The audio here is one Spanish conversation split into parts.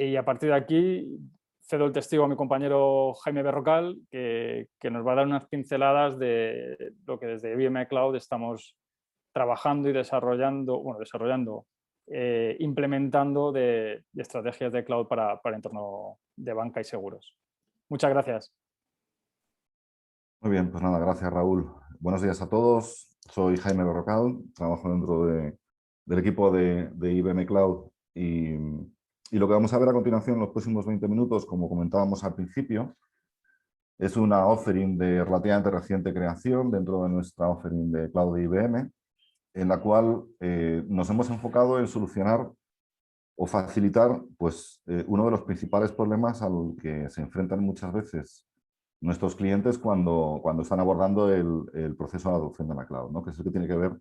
Y a partir de aquí cedo el testigo a mi compañero Jaime Berrocal, que nos va a dar unas pinceladas de lo que desde IBM Cloud estamos trabajando y implementando de estrategias de cloud para entorno de banca y seguros. Muchas gracias. Muy bien, pues nada, gracias Raúl. Buenos días a todos. Soy Jaime Berrocal, trabajo dentro del equipo de IBM Cloud y lo que vamos a ver a continuación en los próximos 20 minutos, como comentábamos al principio, es una offering de relativamente reciente creación dentro de nuestra offering de Cloud de IBM, en la cual nos hemos enfocado en solucionar o facilitar pues, uno de los principales problemas al que se enfrentan muchas veces nuestros clientes cuando están abordando el proceso de adopción de la cloud, ¿no? Que es el que tiene que ver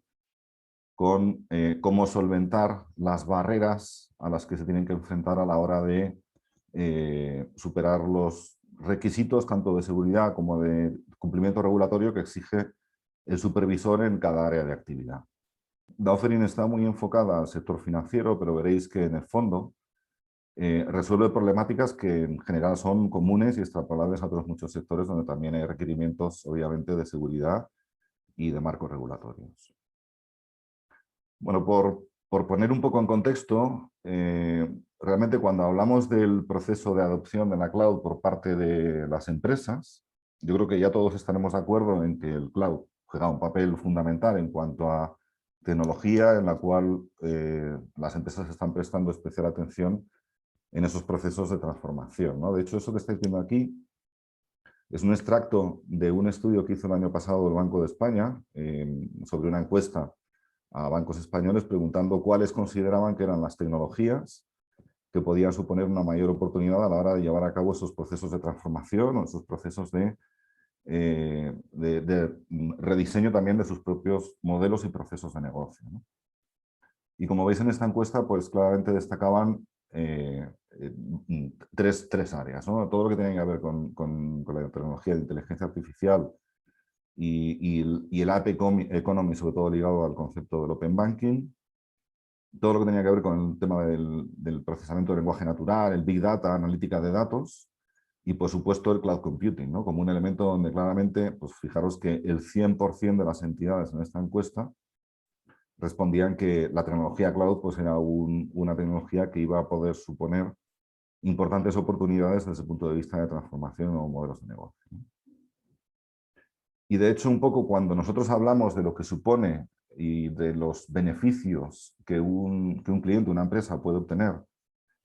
con cómo solventar las barreras a las que se tienen que enfrentar a la hora de superar los requisitos tanto de seguridad como de cumplimiento regulatorio que exige el supervisor en cada área de actividad. La offering está muy enfocada al sector financiero, pero veréis que en el fondo resuelve problemáticas que en general son comunes y extrapolables a otros muchos sectores donde también hay requerimientos, obviamente, de seguridad y de marcos regulatorios. Bueno, por poner un poco en contexto, realmente cuando hablamos del proceso de adopción de la cloud por parte de las empresas, yo creo que ya todos estaremos de acuerdo en que el cloud juega un papel fundamental en cuanto a tecnología en la cual las empresas están prestando especial atención en esos procesos de transformación, ¿no? De hecho, eso que estáis viendo aquí es un extracto de un estudio que hizo el año pasado el Banco de España sobre una encuesta a bancos españoles preguntando cuáles consideraban que eran las tecnologías que podían suponer una mayor oportunidad a la hora de llevar a cabo esos procesos de transformación o esos procesos de rediseño también de sus propios modelos y procesos de negocio, ¿no? Y como veis en esta encuesta, pues claramente destacaban tres áreas, ¿no? Todo lo que tiene que ver con la tecnología de inteligencia artificial y el App Economy, sobre todo ligado al concepto del Open Banking, todo lo que tenía que ver con el tema del procesamiento de lenguaje natural, el Big Data, analítica de datos, y por supuesto el Cloud Computing, ¿no? Como un elemento donde claramente, pues fijaros que el 100% de las entidades en esta encuesta respondían que la tecnología cloud pues, era una tecnología que iba a poder suponer importantes oportunidades desde el punto de vista de transformación o modelos de negocio. Y de hecho, un poco cuando nosotros hablamos de lo que supone y de los beneficios que un cliente, una empresa puede obtener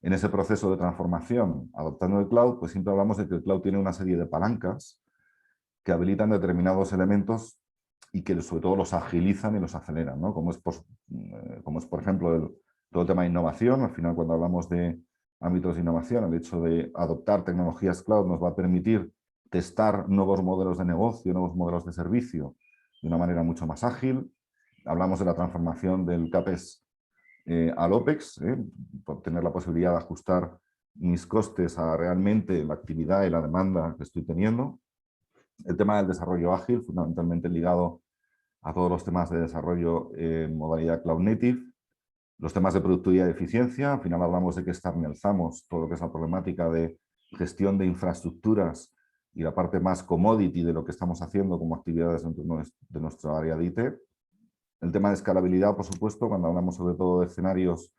en ese proceso de transformación adoptando el cloud, pues siempre hablamos de que el cloud tiene una serie de palancas que habilitan determinados elementos y que sobre todo los agilizan y los aceleran, ¿no? Como es por ejemplo todo el tema de innovación. Al final, cuando hablamos de ámbitos de innovación, el hecho de adoptar tecnologías cloud nos va a permitir testar nuevos modelos de negocio, nuevos modelos de servicio de una manera mucho más ágil. Hablamos de la transformación del CAPEX al OPEX, por tener la posibilidad de ajustar mis costes a realmente la actividad y la demanda que estoy teniendo. El tema del desarrollo ágil, fundamentalmente ligado a todos los temas de desarrollo en modalidad Cloud Native, los temas de productividad y eficiencia. Al final hablamos de que externalizamos todo lo que es la problemática de gestión de infraestructuras y la parte más commodity de lo que estamos haciendo como actividades dentro de nuestra área de IT. El tema de escalabilidad, por supuesto, cuando hablamos sobre todo de escenarios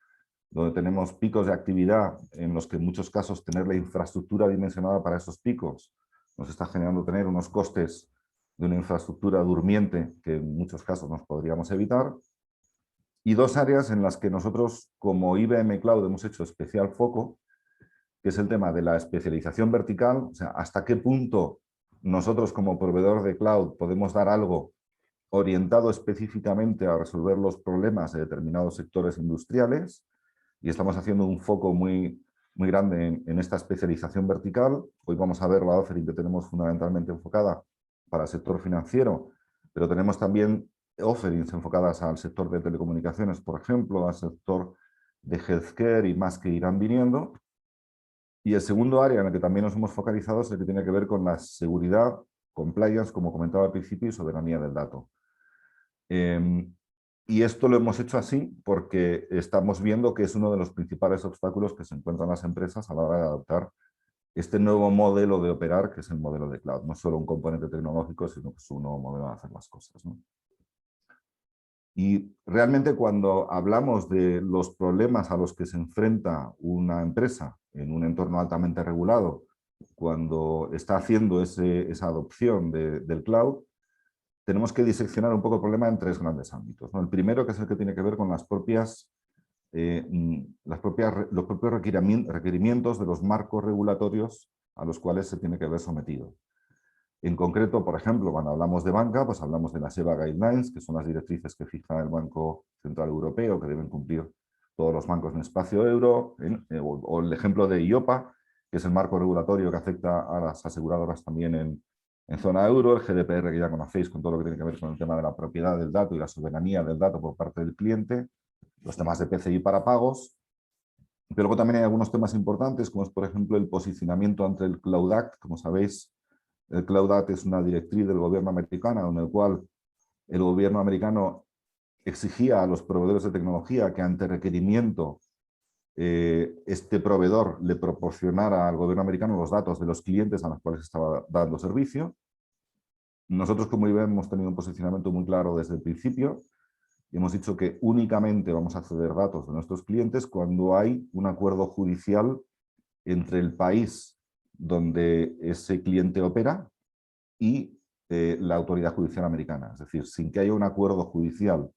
donde tenemos picos de actividad en los que en muchos casos tener la infraestructura dimensionada para esos picos nos está generando tener unos costes de una infraestructura durmiente que en muchos casos nos podríamos evitar. Y dos áreas en las que nosotros como IBM Cloud hemos hecho especial foco, que es el tema de la especialización vertical, o sea, hasta qué punto nosotros como proveedor de cloud podemos dar algo orientado específicamente a resolver los problemas de determinados sectores industriales, y estamos haciendo un foco muy grande en esta especialización vertical. Hoy vamos a ver la offering que tenemos fundamentalmente enfocada para el sector financiero, pero tenemos también offerings enfocadas al sector de telecomunicaciones, por ejemplo, al sector de healthcare y más que irán viniendo. Y el segundo área en el que también nos hemos focalizado es el que tiene que ver con la seguridad, compliance, como comentaba al principio, y soberanía del dato. Y esto lo hemos hecho así porque estamos viendo que es uno de los principales obstáculos que se encuentran las empresas a la hora de adoptar este nuevo modelo de operar, que es el modelo de cloud. No solo un componente tecnológico, sino que es un nuevo modelo de hacer las cosas, ¿no? Y realmente cuando hablamos de los problemas a los que se enfrenta una empresa en un entorno altamente regulado, cuando está haciendo esa adopción del cloud, tenemos que diseccionar un poco el problema en tres grandes ámbitos, ¿no? El primero, que es el que tiene que ver con los propios requerimientos de los marcos regulatorios a los cuales se tiene que ver sometido. En concreto, por ejemplo, cuando hablamos de banca, pues hablamos de las EBA Guidelines, que son las directrices que fija el Banco Central Europeo, que deben cumplir todos los bancos en espacio euro, o el ejemplo de IOPA, que es el marco regulatorio que afecta a las aseguradoras también en zona euro, el GDPR que ya conocéis con todo lo que tiene que ver con el tema de la propiedad del dato y la soberanía del dato por parte del cliente, los temas de PCI para pagos, pero luego también hay algunos temas importantes, como es por ejemplo el posicionamiento ante el Cloud Act. Como sabéis, el Cloud Act es una directriz del gobierno americano en el cual el gobierno americano exigía a los proveedores de tecnología que ante requerimiento este proveedor le proporcionara al gobierno americano los datos de los clientes a los cuales estaba dando servicio. Nosotros como IBM hemos tenido un posicionamiento muy claro desde el principio y hemos dicho que únicamente vamos a ceder datos de nuestros clientes cuando hay un acuerdo judicial entre el país donde ese cliente opera y la autoridad judicial americana. Es decir, sin que haya un acuerdo judicial,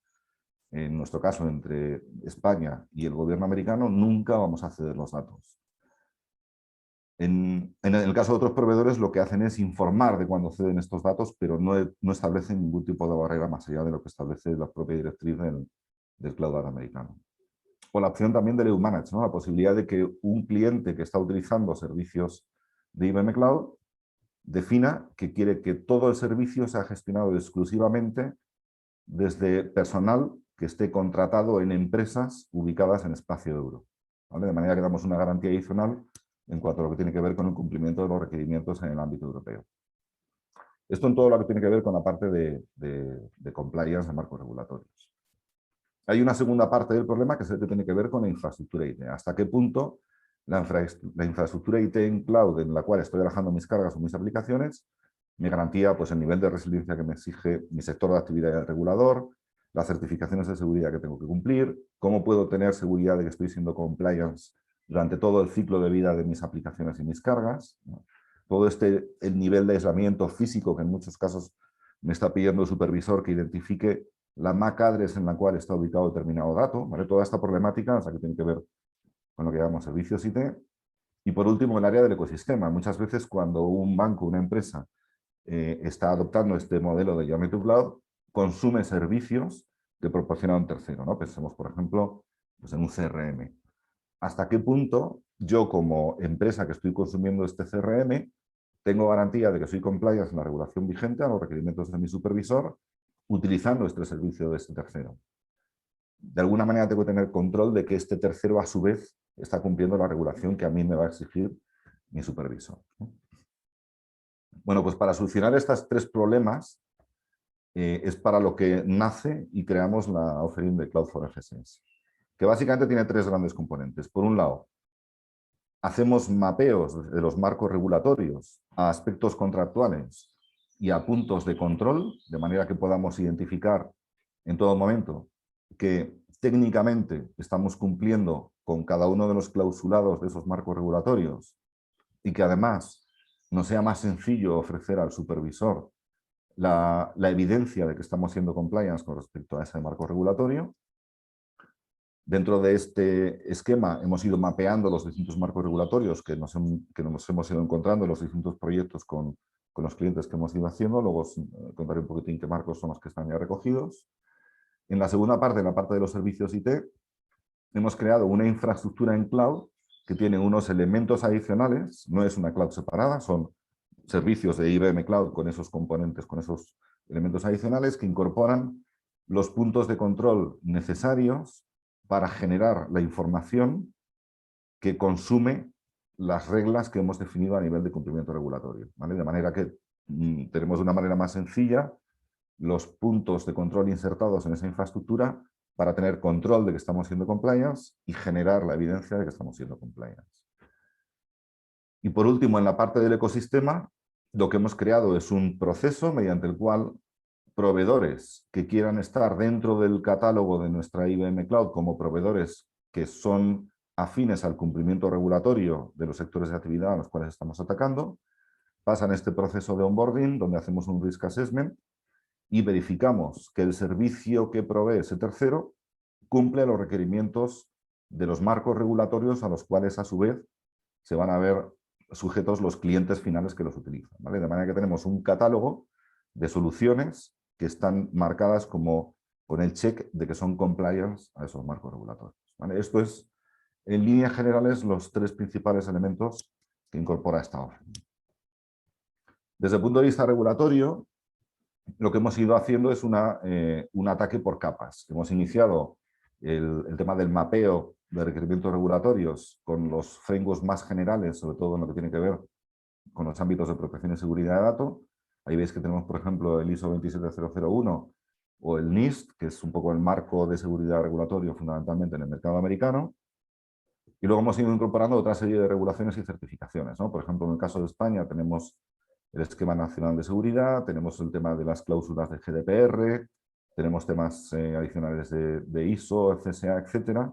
en nuestro caso entre España y el gobierno americano, nunca vamos a ceder los datos. En el caso de otros proveedores, lo que hacen es informar de cuando ceden estos datos, pero no establecen ningún tipo de barrera más allá de lo que establece la propia directriz del Cloud Act americano. O la opción también del EU-Manage, ¿no? La posibilidad de que un cliente que está utilizando servicios de IBM Cloud defina que quiere que todo el servicio sea gestionado exclusivamente desde personal que esté contratado en empresas ubicadas en espacio euro, ¿vale? De manera que damos una garantía adicional en cuanto a lo que tiene que ver con el cumplimiento de los requerimientos en el ámbito europeo. Esto en todo lo que tiene que ver con la parte de compliance de marcos regulatorios. Hay una segunda parte del problema que es el que tiene que ver con la infraestructura IT. ¿Hasta qué punto la infraestructura IT en cloud en la cual estoy alojando mis cargas o mis aplicaciones me garantía pues, el nivel de resiliencia que me exige mi sector de actividad regulador, las certificaciones de seguridad que tengo que cumplir, cómo puedo tener seguridad de que estoy siendo compliance durante todo el ciclo de vida de mis aplicaciones y mis cargas, ¿no? Todo el nivel de aislamiento físico que en muchos casos me está pidiendo el supervisor que identifique la MAC address en la cual está ubicado determinado dato, ¿vale? Toda esta problemática, o sea, que tiene que ver con lo que llamamos servicios IT. Y por último, el área del ecosistema. Muchas veces cuando un banco, una empresa, está adoptando este modelo de Llame to Cloud, consume servicios que proporciona un tercero, ¿no? Pensemos, por ejemplo, pues en un CRM. ¿Hasta qué punto yo, como empresa que estoy consumiendo este CRM, tengo garantía de que soy compliance en la regulación vigente a los requerimientos de mi supervisor, utilizando este servicio de este tercero? De alguna manera tengo que tener control de que este tercero, a su vez, está cumpliendo la regulación que a mí me va a exigir mi supervisor. Bueno, pues para solucionar estos tres problemas es para lo que nace y creamos la offering de Cloud for FSS, que básicamente tiene tres grandes componentes. Por un lado, hacemos mapeos de los marcos regulatorios a aspectos contractuales y a puntos de control, de manera que podamos identificar en todo momento que técnicamente estamos cumpliendo con cada uno de los clausulados de esos marcos regulatorios y que además nos sea más sencillo ofrecer al supervisor la evidencia de que estamos siendo compliance con respecto a ese marco regulatorio. Dentro de este esquema hemos ido mapeando los distintos marcos regulatorios que nos hemos ido encontrando en los distintos proyectos con los clientes que hemos ido haciendo. Luego os contaré un poquitín qué marcos son los que están ya recogidos. En la segunda parte, en la parte de los servicios IT, hemos creado una infraestructura en cloud que tiene unos elementos adicionales, no es una cloud separada, son servicios de IBM Cloud con esos componentes, con esos elementos adicionales que incorporan los puntos de control necesarios para generar la información que consume las reglas que hemos definido a nivel de cumplimiento regulatorio, ¿vale? De manera que tenemos de una manera más sencilla los puntos de control insertados en esa infraestructura para tener control de que estamos siendo compliance y generar la evidencia de que estamos siendo compliance. Y por último, en la parte del ecosistema, lo que hemos creado es un proceso mediante el cual proveedores que quieran estar dentro del catálogo de nuestra IBM Cloud como proveedores que son afines al cumplimiento regulatorio de los sectores de actividad a los cuales estamos atacando, pasan este proceso de onboarding donde hacemos un risk assessment y verificamos que el servicio que provee ese tercero cumple los requerimientos de los marcos regulatorios a los cuales a su vez se van a ver sujetos los clientes finales que los utilizan, ¿vale? De manera que tenemos un catálogo de soluciones que están marcadas como con el check de que son compliance a esos marcos regulatorios, ¿vale? Esto es, en líneas generales, los tres principales elementos que incorpora esta orden. Desde el punto de vista regulatorio, lo que hemos ido haciendo es un ataque por capas. Hemos iniciado el tema del mapeo de requerimientos regulatorios con los frameworks más generales, sobre todo en lo que tiene que ver con los ámbitos de protección y seguridad de datos. Ahí veis que tenemos, por ejemplo, el ISO 27001 o el NIST, que es un poco el marco de seguridad regulatorio fundamentalmente en el mercado americano. Y luego hemos ido incorporando otra serie de regulaciones y certificaciones, ¿no? Por ejemplo, en el caso de España tenemos el Esquema Nacional de Seguridad, tenemos el tema de las cláusulas de GDPR, tenemos temas adicionales de ISO, CSA, etcétera.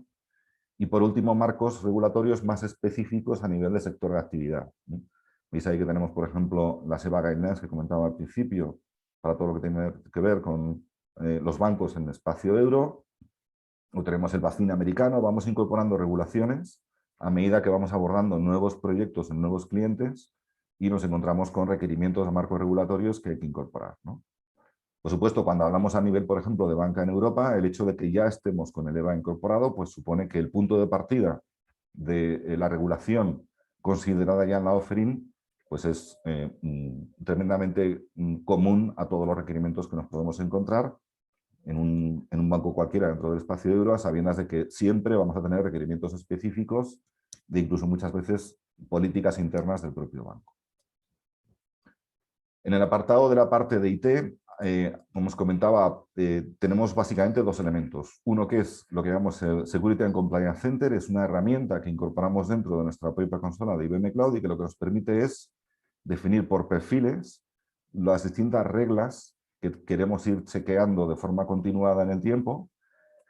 Y por último, marcos regulatorios más específicos a nivel de sector de actividad. Veis ahí que tenemos, por ejemplo, las EBA Guidelines que comentaba al principio, para todo lo que tiene que ver con los bancos en el espacio euro, o tenemos el BaFin americano. Vamos incorporando regulaciones a medida que vamos abordando nuevos proyectos en nuevos clientes y nos encontramos con requerimientos a marcos regulatorios que hay que incorporar, ¿no? Por supuesto, cuando hablamos a nivel, por ejemplo, de banca en Europa, el hecho de que ya estemos con el EBA incorporado, pues supone que el punto de partida de la regulación considerada ya en la offering, pues es tremendamente común a todos los requerimientos que nos podemos encontrar en un banco cualquiera dentro del espacio de euro, a sabiendas de que siempre vamos a tener requerimientos específicos de incluso muchas veces políticas internas del propio banco. En el apartado de la parte de IT, como os comentaba, tenemos básicamente dos elementos. Uno que es lo que llamamos el Security and Compliance Center, es una herramienta que incorporamos dentro de nuestra propia consola de IBM Cloud y que lo que nos permite es definir por perfiles las distintas reglas que queremos ir chequeando de forma continuada en el tiempo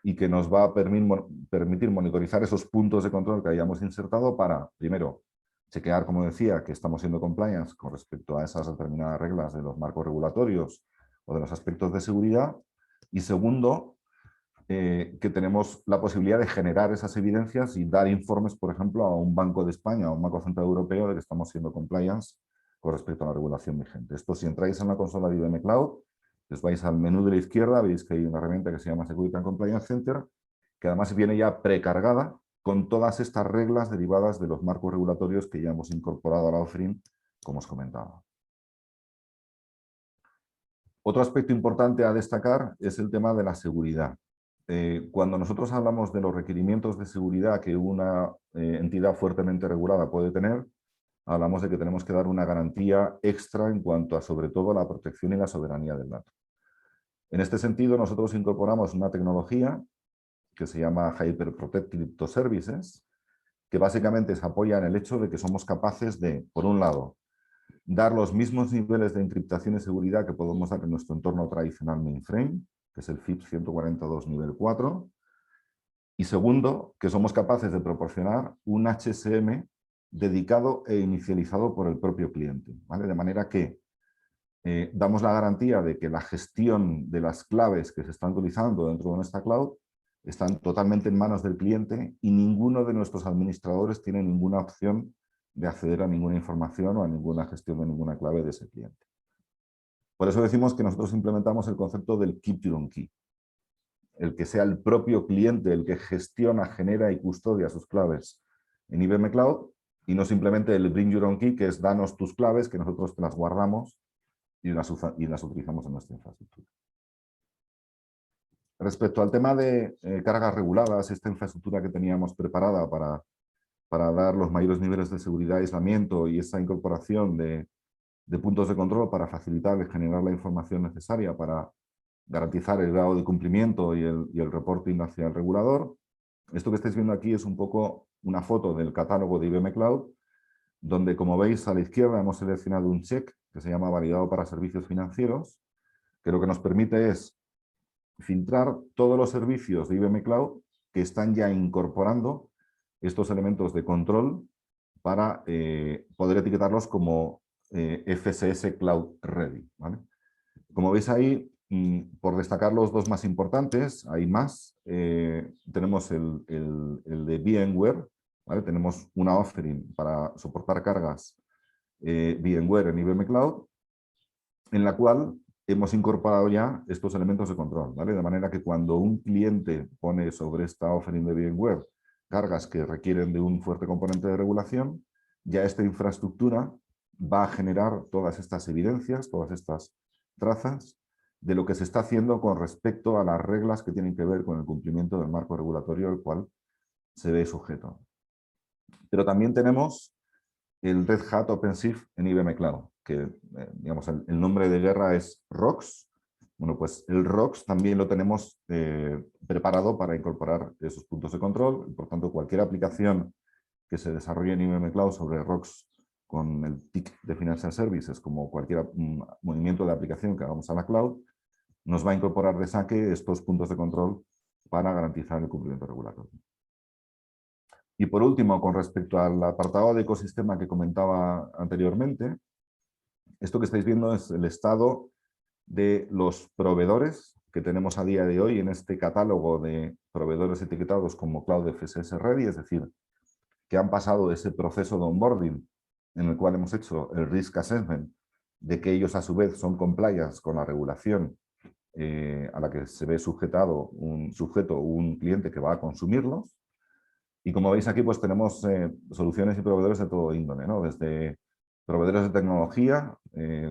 y que nos va a permitir monitorizar esos puntos de control que hayamos insertado para, primero, chequear, como decía, que estamos siendo compliance con respecto a esas determinadas reglas de los marcos regulatorios o de los aspectos de seguridad. Y segundo, que tenemos la posibilidad de generar esas evidencias y dar informes, por ejemplo, a un Banco de España o a un Banco Central Europeo de que estamos siendo compliance con respecto a la regulación vigente. Esto, si entráis en la consola de IBM Cloud, os vais al menú de la izquierda, veis que hay una herramienta que se llama Security and Compliance Center, que además viene ya precargada con todas estas reglas derivadas de los marcos regulatorios que ya hemos incorporado a la offering, como os comentaba. Otro aspecto importante a destacar es el tema de la seguridad. Cuando nosotros hablamos de los requerimientos de seguridad que una entidad fuertemente regulada puede tener, hablamos de que tenemos que dar una garantía extra en cuanto a, sobre todo, la protección y la soberanía del dato. En este sentido, nosotros incorporamos una tecnología que se llama Hyper Protect Crypto Services, que básicamente se apoya en el hecho de que somos capaces de, por un lado, dar los mismos niveles de encriptación y seguridad que podemos dar en nuestro entorno tradicional mainframe, que es el FIPS 142 nivel 4, y segundo, que somos capaces de proporcionar un HSM dedicado e inicializado por el propio cliente, ¿vale? De manera que damos la garantía de que la gestión de las claves que se están utilizando dentro de nuestra cloud están totalmente en manos del cliente y ninguno de nuestros administradores tiene ninguna opción de acceder a ninguna información o a ninguna gestión de ninguna clave de ese cliente. Por eso decimos que nosotros implementamos el concepto del Keep Your Own Key. El que sea el propio cliente el que gestiona, genera y custodia sus claves en IBM Cloud y no simplemente el Bring Your Own Key, que es danos tus claves que nosotros te las guardamos y las utilizamos en nuestra infraestructura. Respecto al tema de cargas reguladas, esta infraestructura que teníamos preparada para dar los mayores niveles de seguridad, aislamiento y esa incorporación de puntos de control para facilitar y generar la información necesaria para garantizar el grado de cumplimiento y el reporting hacia el regulador. Esto que estáis viendo aquí es un poco una foto del catálogo de IBM Cloud, donde, como veis, a la izquierda hemos seleccionado un check que se llama validado para servicios financieros, que lo que nos permite es filtrar todos los servicios de IBM Cloud que están ya incorporando estos elementos de control para poder etiquetarlos como FSS Cloud Ready, ¿vale? Como veis ahí, por destacar los dos más importantes, hay más. Tenemos el de VMware, ¿vale? Tenemos una offering para soportar cargas VMware en IBM Cloud, en la cual hemos incorporado ya estos elementos de control, ¿vale? De manera que cuando un cliente pone sobre esta offering de VMware cargas que requieren de un fuerte componente de regulación, ya esta infraestructura va a generar todas estas evidencias, todas estas trazas de lo que se está haciendo con respecto a las reglas que tienen que ver con el cumplimiento del marco regulatorio al cual se ve sujeto. Pero también tenemos el Red Hat OpenShift en IBM Cloud, que digamos, el nombre de guerra es ROX. Bueno, pues el ROX también lo tenemos preparado para incorporar esos puntos de control. Y por tanto, cualquier aplicación que se desarrolle en IBM Cloud sobre ROX con el TIC de Financial Services, como cualquier movimiento de aplicación que hagamos a la cloud, nos va a incorporar de saque estos puntos de control para garantizar el cumplimiento regulatorio. Y por último, con respecto al apartado de ecosistema que comentaba anteriormente, esto que estáis viendo es el estado de los proveedores que tenemos a día de hoy en este catálogo de proveedores etiquetados como Cloud FSS Ready, es decir, que han pasado ese proceso de onboarding en el cual hemos hecho el risk assessment de que ellos a su vez son compliance con la regulación a la que se ve sujeto un cliente que va a consumirlos. Y como veis aquí, pues tenemos soluciones y proveedores de todo índole, ¿no? Desde proveedores de tecnología,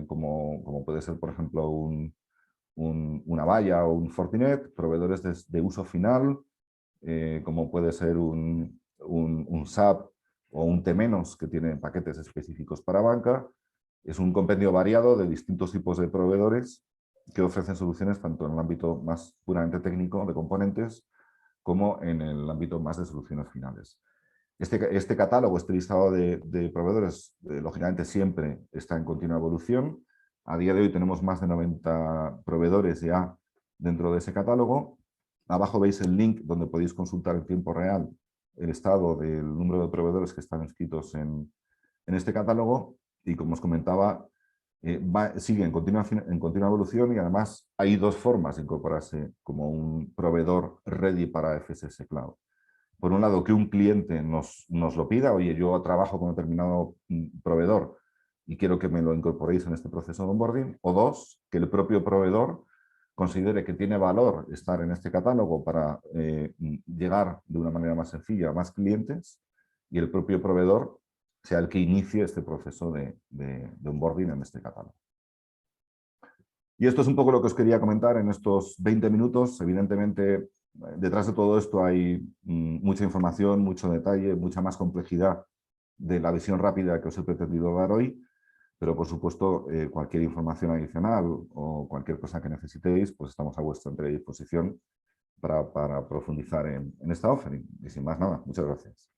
como puede ser, por ejemplo, una Avaya o un Fortinet, proveedores de uso final, como puede ser un SAP o un T- que tienen paquetes específicos para banca. Es un compendio variado de distintos tipos de proveedores que ofrecen soluciones tanto en el ámbito más puramente técnico de componentes como en el ámbito más de soluciones finales. Este catálogo, este listado de proveedores, lógicamente siempre está en continua evolución. A día de hoy tenemos más de 90 proveedores ya dentro de ese catálogo. Abajo veis el link donde podéis consultar en tiempo real el estado del número de proveedores que están inscritos en este catálogo y, como os comentaba, sigue en continua evolución y además hay dos formas de incorporarse como un proveedor ready para FSS Cloud. Por un lado, que un cliente nos lo pida, oye, yo trabajo con determinado proveedor y quiero que me lo incorporéis en este proceso de onboarding. O dos, que el propio proveedor considere que tiene valor estar en este catálogo para llegar de una manera más sencilla a más clientes y el propio proveedor sea el que inicie este proceso de onboarding en este catálogo. Y esto es un poco lo que os quería comentar en estos 20 minutos. Evidentemente, detrás de todo esto hay mucha información, mucho detalle, mucha más complejidad de la visión rápida que os he pretendido dar hoy, pero por supuesto cualquier información adicional o cualquier cosa que necesitéis, pues estamos a vuestra entera disposición para profundizar en esta offering. Y sin más nada, muchas gracias.